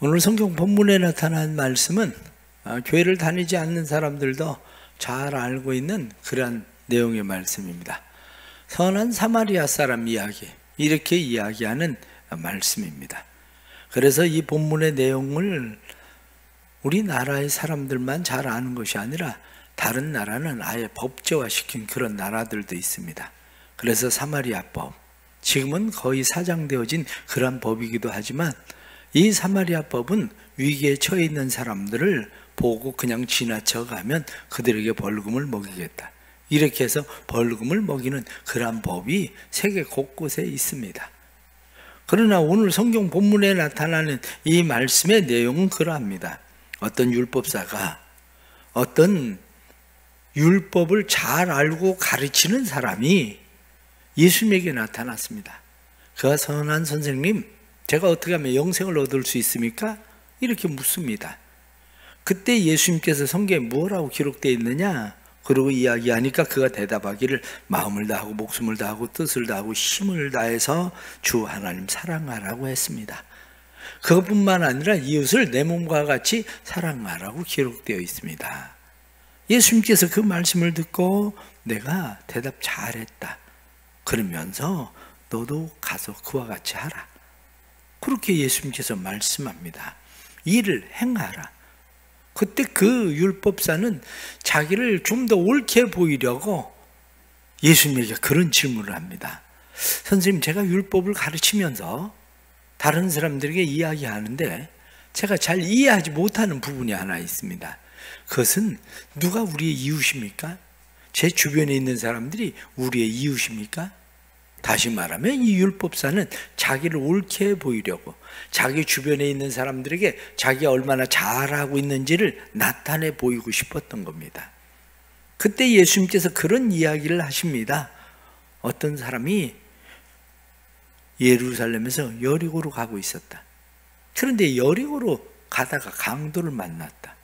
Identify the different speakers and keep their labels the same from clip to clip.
Speaker 1: 오늘 성경 본문에 나타난 말씀은 교회를 다니지 않는 사람들도 잘 알고 있는 그러한 내용의 말씀입니다. 선한 사마리아 사람 이야기, 이렇게 이야기하는 말씀입니다. 그래서 이 본문의 내용을 우리나라의 사람들만 잘 아는 것이 아니라 다른 나라는 아예 법제화시킨 그런 나라들도 있습니다. 그래서 사마리아법, 지금은 거의 사장되어진 그런 법이기도 하지만 이 사마리아법은 위기에 처해 있는 사람들을 보고 그냥 지나쳐가면 그들에게 벌금을 먹이겠다, 이렇게 해서 벌금을 먹이는 그러한 법이 세계 곳곳에 있습니다. 그러나 오늘 성경 본문에 나타나는 이 말씀의 내용은 그러합니다. 어떤 율법사가 어떤 율법을 잘 알고 가르치는 사람이 예수님에게 나타났습니다. 그가 선한 선생님, 제가 어떻게 하면 영생을 얻을 수 있습니까? 이렇게 묻습니다. 그때 예수님께서 성경에 뭐라고 기록되어 있느냐? 그러고 이야기하니까 그가 대답하기를 마음을 다하고 목숨을 다하고 뜻을 다하고 힘을 다해서 주 하나님 사랑하라고 했습니다. 그것뿐만 아니라 이웃을 내 몸과 같이 사랑하라고 기록되어 있습니다. 예수님께서 그 말씀을 듣고 내가 대답 잘했다, 그러면서 너도 가서 그와 같이 하라, 그렇게 예수님께서 말씀합니다. 일을 행하라. 그때 그 율법사는 자기를 좀 더 옳게 보이려고 예수님에게 그런 질문을 합니다. 선생님, 제가 율법을 가르치면서 다른 사람들에게 이야기하는데 제가 잘 이해하지 못하는 부분이 하나 있습니다. 그것은 누가 우리의 이웃입니까? 제 주변에 있는 사람들이 우리의 이웃입니까? 다시 말하면 이 율법사는 자기를 옳게 보이려고 자기 주변에 있는 사람들에게 자기가 얼마나 잘하고 있는지를 나타내 보이고 싶었던 겁니다. 그때 예수님께서 그런 이야기를 하십니다. 어떤 사람이 예루살렘에서 여리고로 가고 있었다. 그런데 여리고로 가다가 강도를 만났다.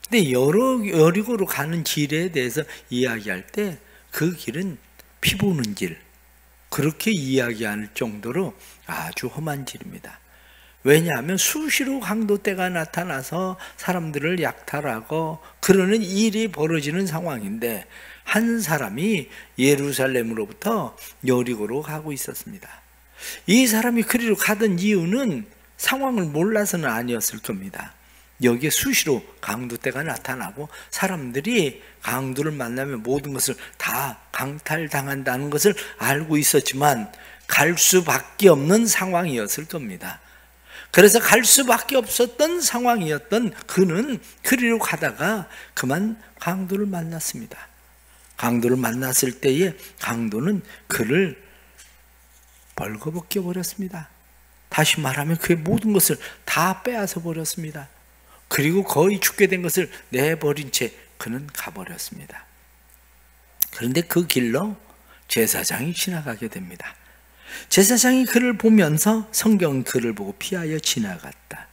Speaker 1: 근데 여리고로 가는 길에 대해서 이야기할 때 그 길은 피 보는 길, 그렇게 이야기할 정도로 아주 험한 길입니다. 왜냐하면 수시로 강도떼가 나타나서 사람들을 약탈하고 그러는 일이 벌어지는 상황인데 한 사람이 예루살렘으로부터 여리고로 가고 있었습니다. 이 사람이 그리로 가던 이유는 상황을 몰라서는 아니었을 겁니다. 여기에 수시로 강도떼가 나타나고 사람들이 강도를 만나면 모든 것을 다 강탈당한다는 것을 알고 있었지만 갈 수밖에 없는 상황이었을 겁니다. 그래서 갈 수밖에 없었던 상황이었던 그는 그리로 가다가 그만 강도를 만났습니다. 강도를 만났을 때에 강도는 그를 벌거벗겨 버렸습니다. 다시 말하면 그의 모든 것을 다 빼앗아 버렸습니다. 그리고 거의 죽게 된 것을 내버린 채 그는 가버렸습니다. 그런데 그 길로 제사장이 지나가게 됩니다. 제사장이 그를 보면서 성경은 그를 보고 피하여 지나갔다.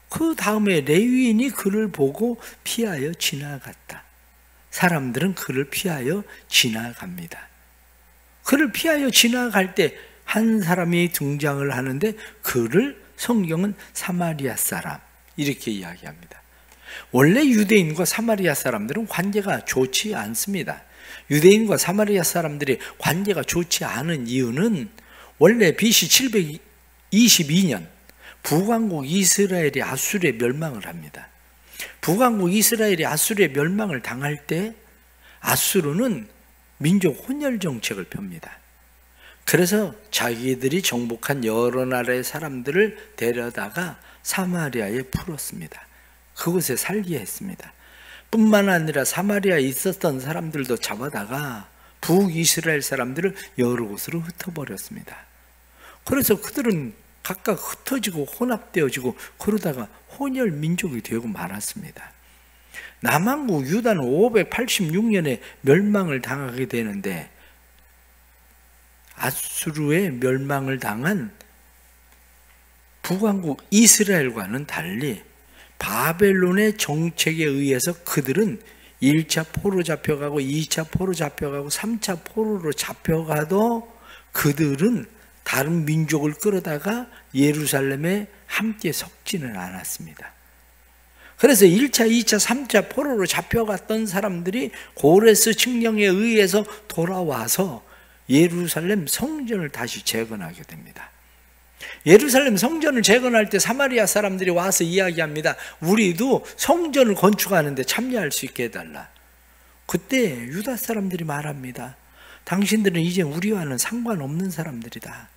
Speaker 1: 그 다음에 레위인이 그를 보고 피하여 지나갔다. 사람들은 그를 피하여 지나갑니다. 그를 피하여 지나갈 때 한 사람이 등장을 하는데 그를 성경은 사마리아 사람, 이렇게 이야기합니다. 원래 유대인과 사마리아 사람들은 관계가 좋지 않습니다. 유대인과 사마리아 사람들이 관계가 좋지 않은 이유는 원래 BC 722년 북왕국 이스라엘이 아수르에 멸망을 합니다. 북왕국 이스라엘이 아수르에 멸망을 당할 때 아수르는 민족 혼혈 정책을 펴니다. 그래서 자기들이 정복한 여러 나라의 사람들을 데려다가 사마리아에 풀었습니다. 그곳에 살게 했습니다. 뿐만 아니라 사마리아에 있었던 사람들도 잡아다가 북이스라엘 사람들을 여러 곳으로 흩어버렸습니다. 그래서 그들은 각각 흩어지고 혼합되어지고 그러다가 혼혈 민족이 되고 말았습니다. 남왕국 유다는 586년에 멸망을 당하게 되는데 아수르의 멸망을 당한 북왕국 이스라엘과는 달리 바벨론의 정책에 의해서 그들은 1차 포로 잡혀가고 2차 포로 잡혀가고 3차 포로로 잡혀가도 그들은 다른 민족을 끌어다가 예루살렘에 함께 섞지는 않았습니다. 그래서 1차, 2차, 3차 포로로 잡혀갔던 사람들이 고레스 칙령에 의해서 돌아와서 예루살렘 성전을 다시 재건하게 됩니다. 예루살렘 성전을 재건할 때 사마리아 사람들이 와서 이야기합니다. 우리도 성전을 건축하는데 참여할 수 있게 해달라. 그때 유다 사람들이 말합니다. 당신들은 이제 우리와는 상관없는 사람들이다.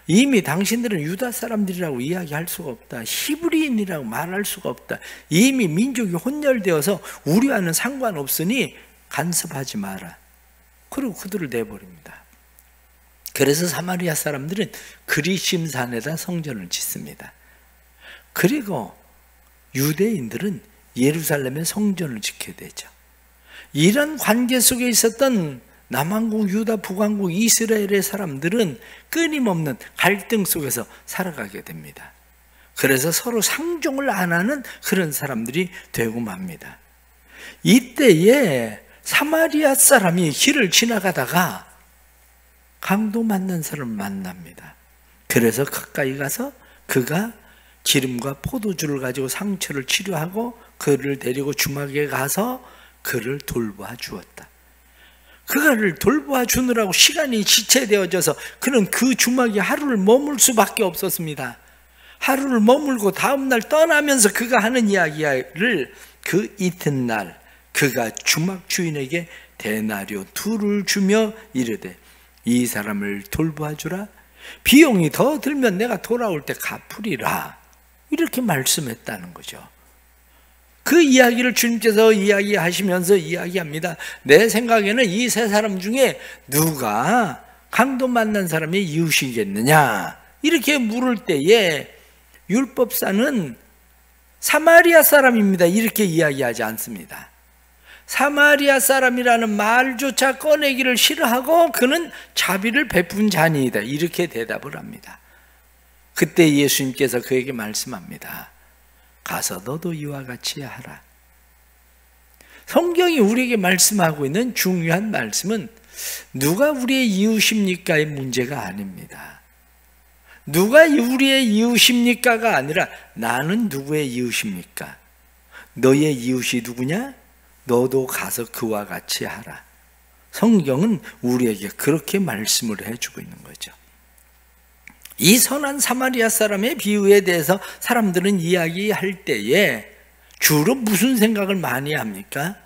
Speaker 1: 이미 당신들은 유다 사람들이라고 이야기할 수가 없다. 히브리인이라고 말할 수가 없다. 이미 민족이 혼혈되어서 우리와는 상관없으니 간섭하지 마라. 그리고 그들을 내버립니다. 그래서 사마리아 사람들은 그리심산에다 성전을 짓습니다. 그리고 유대인들은 예루살렘에 성전을 짓게 되죠. 이런 관계 속에 있었던 남왕국, 유다, 북왕국, 이스라엘의 사람들은 끊임없는 갈등 속에서 살아가게 됩니다. 그래서 서로 상종을 안 하는 그런 사람들이 되고 맙니다. 이때에 사마리아 사람이 길을 지나가다가 강도 만난 사람을 만납니다. 그래서 가까이 가서 그가 기름과 포도주를 가지고 상처를 치료하고 그를 데리고 주막에 가서 그를 돌봐 주었다. 그를 돌봐 주느라고 시간이 지체되어져서 그는 그 주막에 하루를 머물 수밖에 없었습니다. 하루를 머물고 다음날 떠나면서 그가 하는 이야기를 그 이튿날 그가 주막 주인에게 데나리오 2를 주며 이르되 이 사람을 돌봐 주라. 비용이 더 들면 내가 돌아올 때 갚으리라. 이렇게 말씀했다는 거죠. 그 이야기를 주님께서 이야기하시면서 이야기합니다. 내 생각에는 이 세 사람 중에 누가 강도 만난 사람이 이웃이겠느냐 이렇게 물을 때에 율법사는 사마리아 사람입니다 이렇게 이야기하지 않습니다. 사마리아 사람이라는 말조차 꺼내기를 싫어하고 그는 자비를 베푼 자니이다 이렇게 대답을 합니다. 그때 예수님께서 그에게 말씀합니다. 가서 너도 이와 같이 하라. 성경이 우리에게 말씀하고 있는 중요한 말씀은 누가 우리의 이웃입니까의 문제가 아닙니다. 누가 우리의 이웃입니까가 아니라 나는 누구의 이웃입니까? 너의 이웃이 누구냐? 너도 가서 그와 같이 하라. 성경은 우리에게 그렇게 말씀을 해주고 있는 거죠. 이 선한 사마리아 사람의 비유에 대해서 사람들은 이야기할 때에 주로 무슨 생각을 많이 합니까?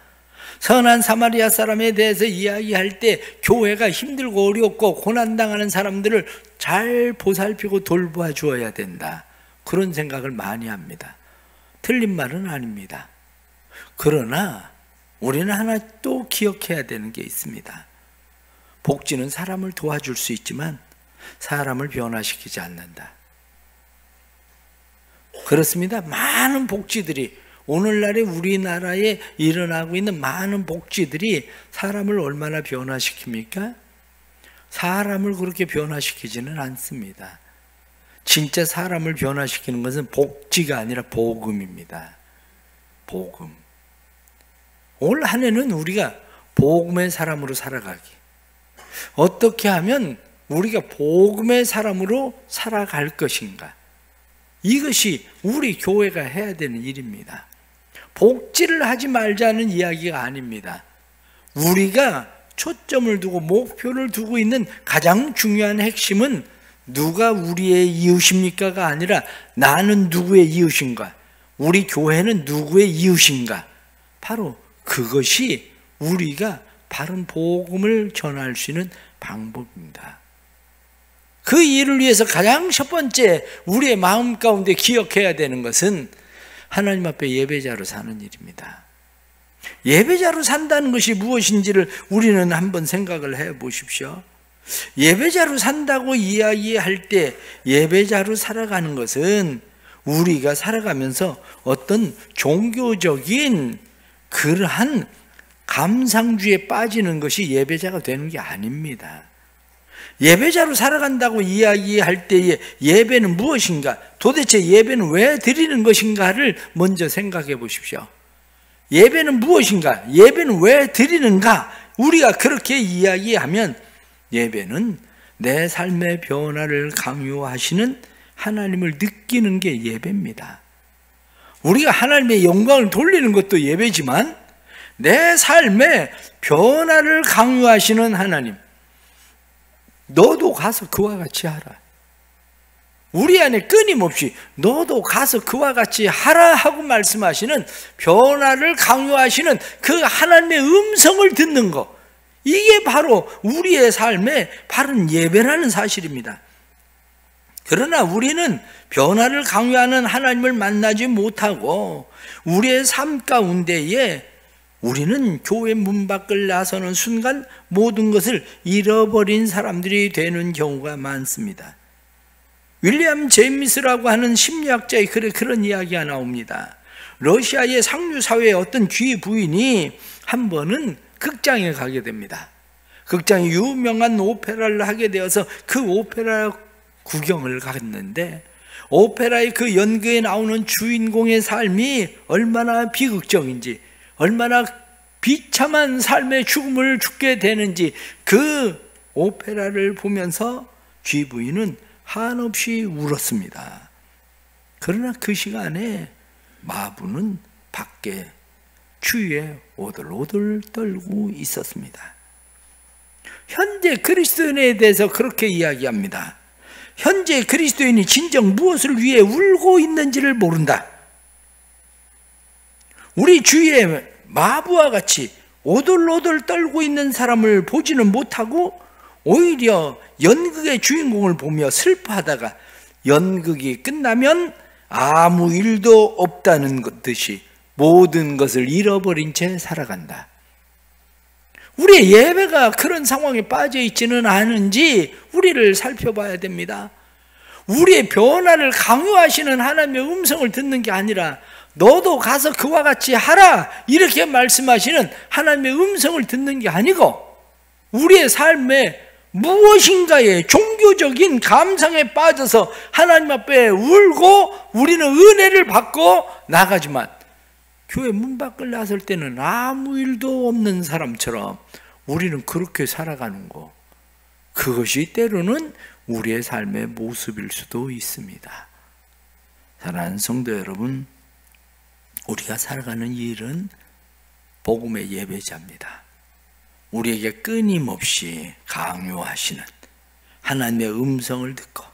Speaker 1: 선한 사마리아 사람에 대해서 이야기할 때 교회가 힘들고 어렵고 고난당하는 사람들을 잘 보살피고 돌봐 주어야 된다. 그런 생각을 많이 합니다. 틀린 말은 아닙니다. 그러나 우리는 하나 또 기억해야 되는 게 있습니다. 복지는 사람을 도와줄 수 있지만 사람을 변화시키지 않는다. 그렇습니다. 많은 복지들이 오늘날의 우리나라에 일어나고 있는 많은 복지들이 사람을 얼마나 변화시킵니까? 사람을 그렇게 변화시키지는 않습니다. 진짜 사람을 변화시키는 것은 복지가 아니라 복음입니다. 복음. 올 한 해는 우리가 복음의 사람으로 살아가기. 어떻게 하면 우리가 복음의 사람으로 살아갈 것인가? 이것이 우리 교회가 해야 되는 일입니다. 복지를 하지 말자는 이야기가 아닙니다. 우리가 초점을 두고 목표를 두고 있는 가장 중요한 핵심은 누가 우리의 이웃입니까가 아니라 나는 누구의 이웃인가? 우리 교회는 누구의 이웃인가? 바로 그것이 우리가 바른 복음을 전할 수 있는 방법입니다. 그 일을 위해서 가장 첫 번째 우리의 마음 가운데 기억해야 되는 것은 하나님 앞에 예배자로 사는 일입니다. 예배자로 산다는 것이 무엇인지를 우리는 한번 생각을 해 보십시오. 예배자로 산다고 이야기할 때 예배자로 살아가는 것은 우리가 살아가면서 어떤 종교적인 그러한 감상주의에 빠지는 것이 예배자가 되는 게 아닙니다. 예배자로 살아간다고 이야기할 때에 예배는 무엇인가? 도대체 예배는 왜 드리는 것인가를 먼저 생각해 보십시오. 예배는 무엇인가? 예배는 왜 드리는가? 우리가 그렇게 이야기하면 예배는 내 삶의 변화를 강요하시는 하나님을 느끼는 게 예배입니다. 우리가 하나님의 영광을 돌리는 것도 예배지만 내 삶의 변화를 강요하시는 하나님, 너도 가서 그와 같이 하라. 우리 안에 끊임없이 너도 가서 그와 같이 하라 하고 말씀하시는, 변화를 강요하시는 그 하나님의 음성을 듣는 것, 이게 바로 우리의 삶의 바른 예배라는 사실입니다. 그러나 우리는 변화를 강요하는 하나님을 만나지 못하고 우리의 삶 가운데에 우리는 교회 문 밖을 나서는 순간 모든 것을 잃어버린 사람들이 되는 경우가 많습니다. 윌리엄 제임스라고 하는 심리학자의 글에 그런 이야기가 나옵니다. 러시아의 상류사회의 어떤 귀 부인이 한 번은 극장에 가게 됩니다. 극장에 유명한 오페라를 하게 되어서 그 오페라 구경을 갔는데, 오페라의 그 연극에 나오는 주인공의 삶이 얼마나 비극적인지, 얼마나 비참한 삶의 죽음을 죽게 되는지 그 오페라를 보면서 귀 부인은 한없이 울었습니다. 그러나 그 시간에 마부는 밖에 추위에 오들오들 떨고 있었습니다. 현재 그리스도인에 대해서 그렇게 이야기합니다. 현재 그리스도인이 진정 무엇을 위해 울고 있는지를 모른다. 우리 주위에 마부와 같이 오돌오돌 떨고 있는 사람을 보지는 못하고 오히려 연극의 주인공을 보며 슬퍼하다가 연극이 끝나면 아무 일도 없다는 듯이 모든 것을 잃어버린 채 살아간다. 우리의 예배가 그런 상황에 빠져 있지는 않은지 우리를 살펴봐야 됩니다. 우리의 변화를 강요하시는 하나님의 음성을 듣는 게 아니라 너도 가서 그와 같이 하라 이렇게 말씀하시는 하나님의 음성을 듣는 게 아니고, 우리의 삶에 무엇인가의 종교적인 감상에 빠져서 하나님 앞에 울고 우리는 은혜를 받고 나가지만 교회 문 밖을 나설 때는 아무 일도 없는 사람처럼 우리는 그렇게 살아가는 거, 그것이 때로는 우리의 삶의 모습일 수도 있습니다. 사랑하는 성도 여러분, 우리가 살아가는 이 일은 복음의 예배자입니다. 우리에게 끊임없이 강요하시는 하나님의 음성을 듣고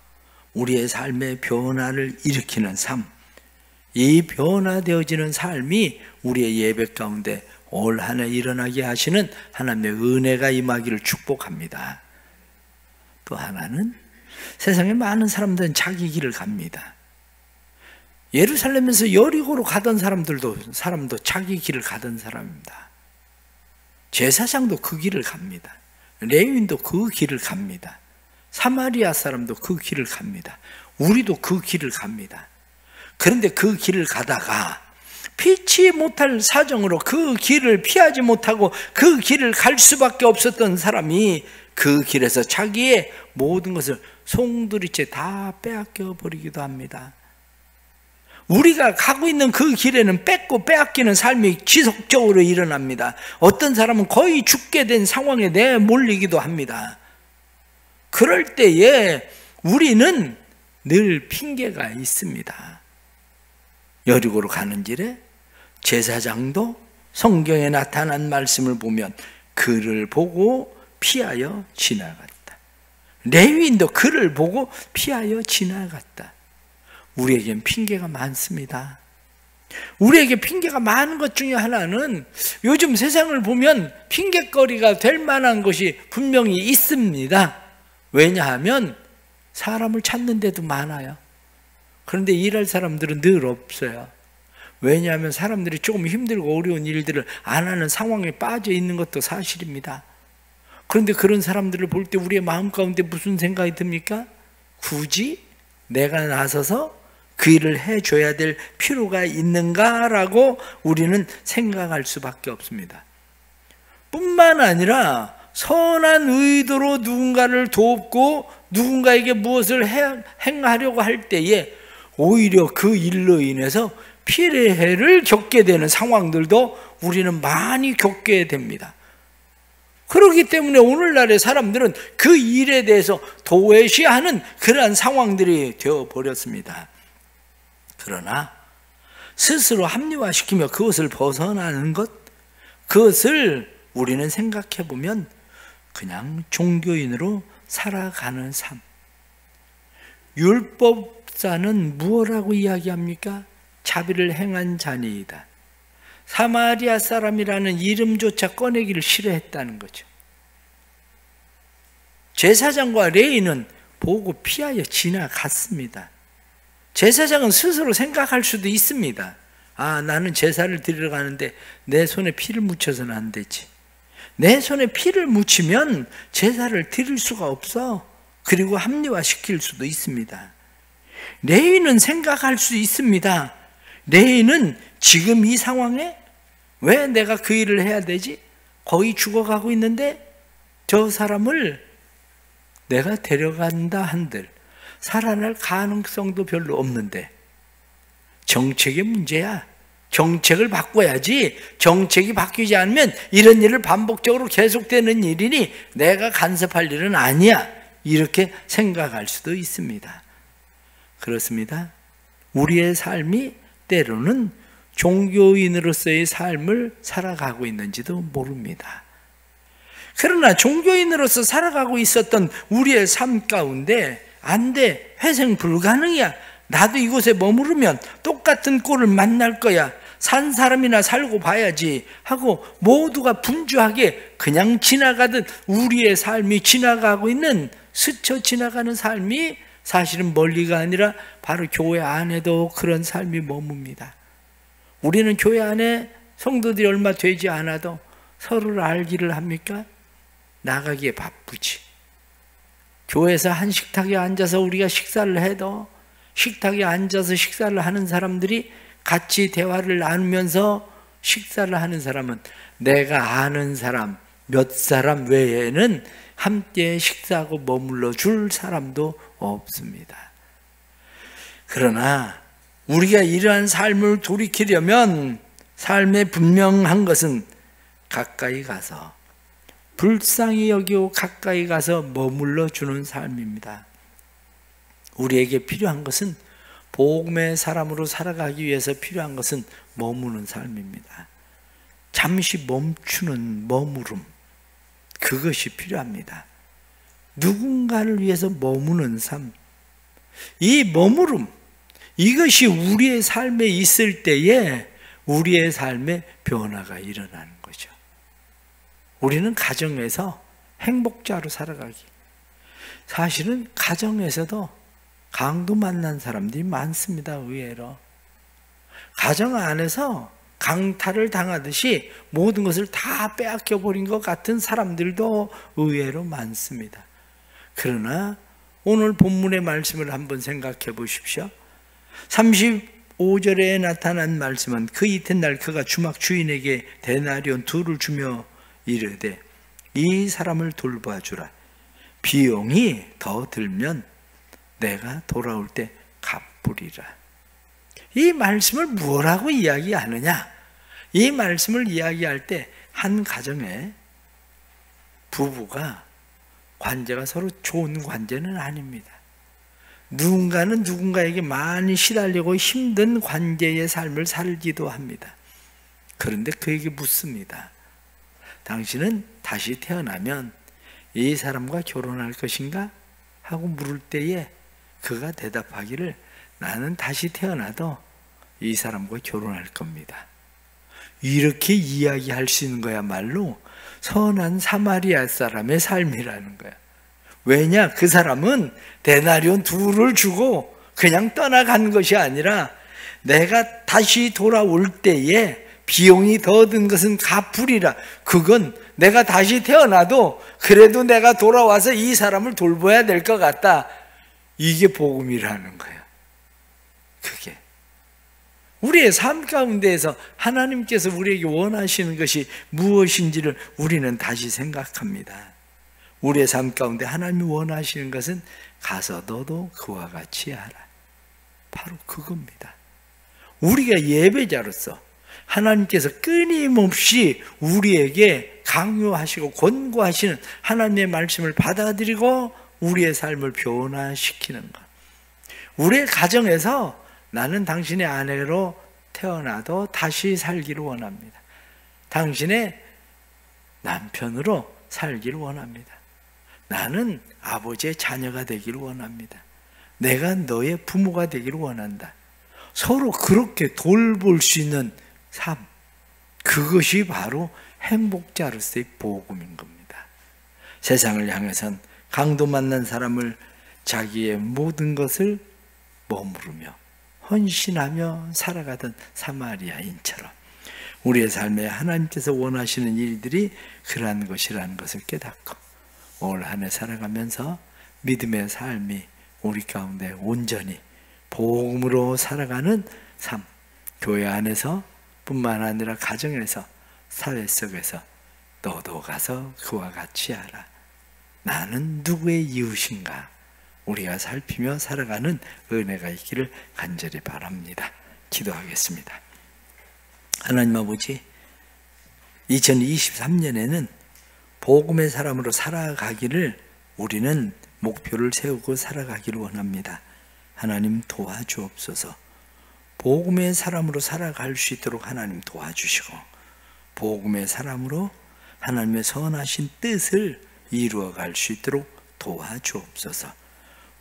Speaker 1: 우리의 삶의 변화를 일으키는 삶, 이 변화되어지는 삶이 우리의 예배 가운데 올 한 해 일어나게 하시는 하나님의 은혜가 임하기를 축복합니다. 또 하나는, 세상에 많은 사람들은 자기 길을 갑니다. 예루살렘에서 여리고로 가던 사람도 자기 길을 가던 사람입니다. 제사장도 그 길을 갑니다. 레위인도 그 길을 갑니다. 사마리아 사람도 그 길을 갑니다. 우리도 그 길을 갑니다. 그런데 그 길을 가다가 피치 못할 사정으로 그 길을 피하지 못하고 그 길을 갈 수밖에 없었던 사람이 그 길에서 자기의 모든 것을 송두리째 다 빼앗겨 버리기도 합니다. 우리가 가고 있는 그 길에는 뺏고 빼앗기는 삶이 지속적으로 일어납니다. 어떤 사람은 거의 죽게 된 상황에 내몰리기도 합니다. 그럴 때에 우리는 늘 핑계가 있습니다. 여리고로 가는 길에 제사장도 성경에 나타난 말씀을 보면 그를 보고 피하여 지나갔다. 레위인도 그를 보고 피하여 지나갔다. 우리에겐 핑계가 많습니다. 우리에게 핑계가 많은 것 중에 하나는, 요즘 세상을 보면 핑계거리가 될 만한 것이 분명히 있습니다. 왜냐하면 사람을 찾는 데도 많아요. 그런데 일할 사람들은 늘 없어요. 왜냐하면 사람들이 조금 힘들고 어려운 일들을 안 하는 상황에 빠져 있는 것도 사실입니다. 그런데 그런 사람들을 볼 때 우리의 마음 가운데 무슨 생각이 듭니까? 굳이 내가 나서서 그 일을 해줘야 될 필요가 있는가라고 우리는 생각할 수밖에 없습니다. 뿐만 아니라 선한 의도로 누군가를 돕고 누군가에게 무엇을 행하려고 할 때에 오히려 그 일로 인해서 피해를 겪게 되는 상황들도 우리는 많이 겪게 됩니다. 그렇기 때문에 오늘날의 사람들은 그 일에 대해서 도외시하는 그러한 상황들이 되어버렸습니다. 그러나 스스로 합리화시키며 그것을 벗어나는 것, 그것을 우리는 생각해 보면 그냥 종교인으로 살아가는 삶. 율법자는 무엇라고 이야기합니까? 자비를 행한 자니이다. 사마리아 사람이라는 이름조차 꺼내기를 싫어했다는 거죠. 제사장과 레위는 보고 피하여 지나갔습니다. 제사장은 스스로 생각할 수도 있습니다. 아, 나는 제사를 드리러 가는데 내 손에 피를 묻혀서는 안 되지. 내 손에 피를 묻히면 제사를 드릴 수가 없어. 그리고 합리화시킬 수도 있습니다. 레위는 생각할 수 있습니다. 레위는 지금 이 상황에 왜 내가 그 일을 해야 되지? 거의 죽어가고 있는데 저 사람을 내가 데려간다 한들 살아날 가능성도 별로 없는데 정책의 문제야. 정책을 바꿔야지. 정책이 바뀌지 않으면 이런 일을 반복적으로 계속되는 일이니 내가 간섭할 일은 아니야. 이렇게 생각할 수도 있습니다. 그렇습니다. 우리의 삶이 때로는 종교인으로서의 삶을 살아가고 있는지도 모릅니다. 그러나 종교인으로서 살아가고 있었던 우리의 삶 가운데 안 돼, 회생 불가능이야. 나도 이곳에 머무르면 똑같은 꼴을 만날 거야. 산 사람이나 살고 봐야지 하고 모두가 분주하게 그냥 지나가듯 우리의 삶이 지나가고 있는, 스쳐 지나가는 삶이 사실은 멀리가 아니라 바로 교회 안에도 그런 삶이 머뭅니다. 우리는 교회 안에 성도들이 얼마 되지 않아도 서로를 알기를 합니까? 나가기에 바쁘지. 교회에서 한 식탁에 앉아서 우리가 식사를 해도 식탁에 앉아서 식사를 하는 사람들이 같이 대화를 나누면서 식사를 하는 사람은 내가 아는 사람 몇 사람 외에는 함께 식사하고 머물러 줄 사람도 없습니다. 그러나 우리가 이러한 삶을 돌이키려면 삶의 분명한 것은 가까이 가서 불쌍히 여기고 가까이 가서 머물러 주는 삶입니다. 우리에게 필요한 것은 복음의 사람으로 살아가기 위해서 필요한 것은 머무는 삶입니다. 잠시 멈추는 머무름, 그것이 필요합니다. 누군가를 위해서 머무는 삶, 이 머무름, 이것이 우리의 삶에 있을 때에 우리의 삶에 변화가 일어나는 거죠. 우리는 가정에서 행복자로 살아가기, 사실은 가정에서도 강도 만난 사람들이 많습니다. 의외로 가정 안에서 강탈을 당하듯이 모든 것을 다 빼앗겨 버린 것 같은 사람들도 의외로 많습니다. 그러나 오늘 본문의 말씀을 한번 생각해 보십시오. 35절에 나타난 말씀은 그 이튿날 그가 주막 주인에게 데나리온 2를 주며 이르되 이 사람을 돌봐주라. 비용이 더 들면 내가 돌아올 때 갚으리라. 이 말씀을 뭐라고 이야기하느냐? 이 말씀을 이야기할 때 한 가정에 부부가 관계가 서로 좋은 관계는 아닙니다. 누군가는 누군가에게 많이 시달리고 힘든 관계의 삶을 살기도 합니다. 그런데 그에게 묻습니다. 당신은 다시 태어나면 이 사람과 결혼할 것인가? 하고 물을 때에 그가 대답하기를 나는 다시 태어나도 이 사람과 결혼할 겁니다. 이렇게 이야기할 수 있는 거야말로 선한 사마리아 사람의 삶이라는 거야. 왜냐? 그 사람은 데나리온 2를 주고 그냥 떠나간 것이 아니라 내가 다시 돌아올 때에 비용이 더 든 것은 갚으리라. 그건 내가 다시 태어나도 그래도 내가 돌아와서 이 사람을 돌봐야 될 것 같다. 이게 복음이라는 거예요. 그게 우리의 삶 가운데에서 하나님께서 우리에게 원하시는 것이 무엇인지를 우리는 다시 생각합니다. 우리의 삶 가운데 하나님이 원하시는 것은 가서 너도 그와 같이 하라. 바로 그겁니다. 우리가 예배자로서 하나님께서 끊임없이 우리에게 강요하시고 권고하시는 하나님의 말씀을 받아들이고 우리의 삶을 변화시키는 것. 우리의 가정에서 나는 당신의 아내로 태어나도 다시 살기를 원합니다. 당신의 남편으로 살기를 원합니다. 나는 아버지의 자녀가 되기를 원합니다. 내가 너의 부모가 되기를 원한다. 서로 그렇게 돌볼 수 있는 삶, 그것이 바로 행복자로서의 복음인 겁니다. 세상을 향해선 강도 만난 사람을 자기의 모든 것을 머무르며 헌신하며 살아가던 사마리아인처럼 우리의 삶에 하나님께서 원하시는 일들이 그러한 것이라는 것을 깨닫고 올 한 해 살아가면서 믿음의 삶이 우리 가운데 온전히 복음으로 살아가는 삶, 교회 안에서 뿐만 아니라 가정에서 사회 속에서 너도 가서 그와 같이 하라. 나는 누구의 이웃인가? 우리가 살피며 살아가는 은혜가 있기를 간절히 바랍니다. 기도하겠습니다. 하나님 아버지, 2023년에는 복음의 사람으로 살아가기를 우리는 목표를 세우고 살아가기를 원합니다. 하나님 도와주옵소서. 복음의 사람으로 살아갈 수 있도록 하나님 도와주시고 복음의 사람으로 하나님의 선하신 뜻을 이루어갈 수 있도록 도와주옵소서.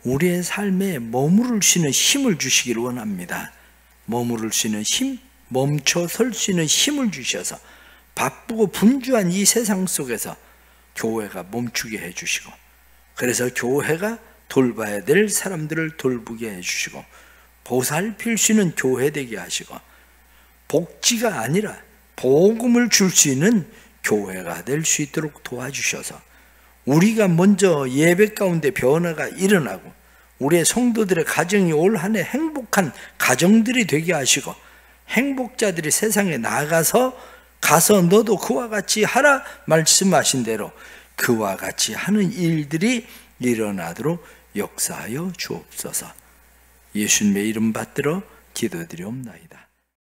Speaker 1: 우리의 삶에 머무를 수 있는 힘을 주시기를 원합니다. 머무를 수 있는 힘, 멈춰 설 수 있는 힘을 주셔서 바쁘고 분주한 이 세상 속에서 교회가 멈추게 해주시고 그래서 교회가 돌봐야 될 사람들을 돌보게 해주시고 보살필 수 있는 교회 되게 하시고 복지가 아니라 복음을 줄 수 있는 교회가 될 수 있도록 도와주셔서 우리가 먼저 예배 가운데 변화가 일어나고 우리의 성도들의 가정이 올 한 해 행복한 가정들이 되게 하시고 행복자들이 세상에 나가서 가서 너도 그와 같이 하라 말씀하신 대로 그와 같이 하는 일들이 일어나도록 역사하여 주옵소서. 예수님의 이름 받들어 기도드리옵나이다.